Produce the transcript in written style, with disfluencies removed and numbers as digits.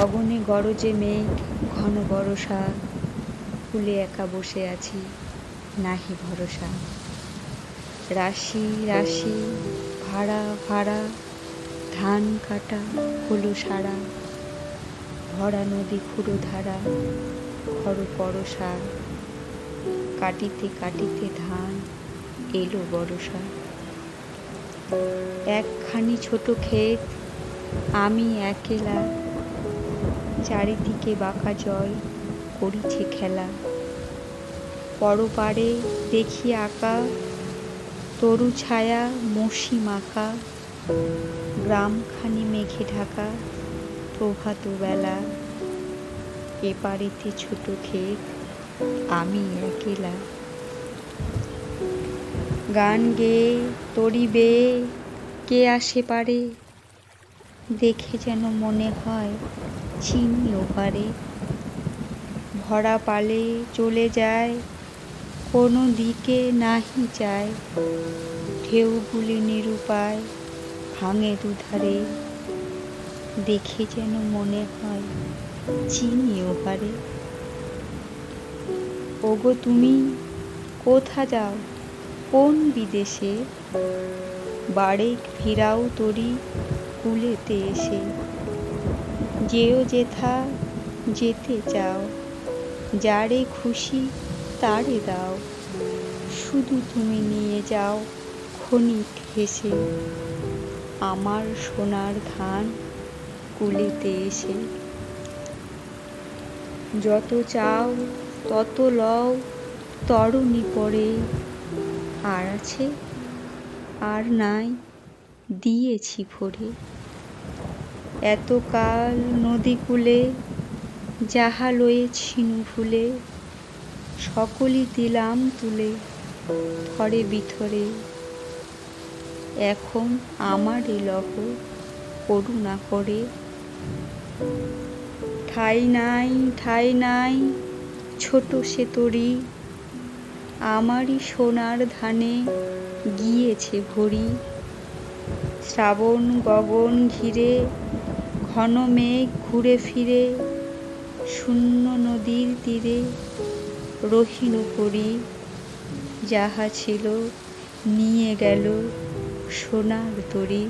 গগনে গরজে মেঘ, ঘন বরষা, কূলে একা বসে আছি, নাহি ভরসা। রাশি রাশি, ভাড়া ভাড়া, ধান কাটা হলো সারা, ভরা নদী ক্ষুরধারা, খর পরশা, কাটিতে কাটিতে ধান এলো বরষা। একখানি ছোট ক্ষেত, আমি একেলা, চারিদিকে বাঁকা জল করিছে খেলা। পরপারে দেখি আঁকা তরু ছায়া মসি মাখা, গ্রামখানি মেঘে ঢাকা, প্রভাত বেলা। এপারেতে ছোট ক্ষেত, আমি একেলা। গান গেয়ে তরি বেয়ে কে আসে পারে, দেখে যেন মনে হয় চিনি ওপারে। ভরা পালে চলে যায়, কোনো দিকে নাহি যায়, ঢেউগুলি নিরুপায় ভাঙে দুধারে, দেখে যেন মনে হয় চিনি ওপারে। ওগো তুমি কোথা যাও, কোন বিদেশে, বারেক ফিরাও তরি কূলেতে এসে। যেও যেথা যেতে চাও, যারে খুশি তারে দাও, শুধু তুমি নিয়ে যাও ক্ষণিক হেসে, আমার সোনার ধান কূলেতে এসে। যত চাও তত লও তরণী পরে, আর আছে আর নাই দিয়েছি ভরে। এতকাল নদীকূলে যাহা লয়েছিনু ভুলে, সকলই দিলাম তুলে থরে বিথরে। এখন আমারে লহ করুণা করে। ঠাঁই নাই ঠাঁই নাই ছোট সে তরী, আমারই সোনার ধানে গিয়েছে ভরি। শ্রাবণ গগন ঘিরে ঘন মেঘ ঘুরে ফিরে, শূন্য নদীর তীরে রহিনু পড়ি। যাহা ছিল নিয়ে গেল সোনার তরী।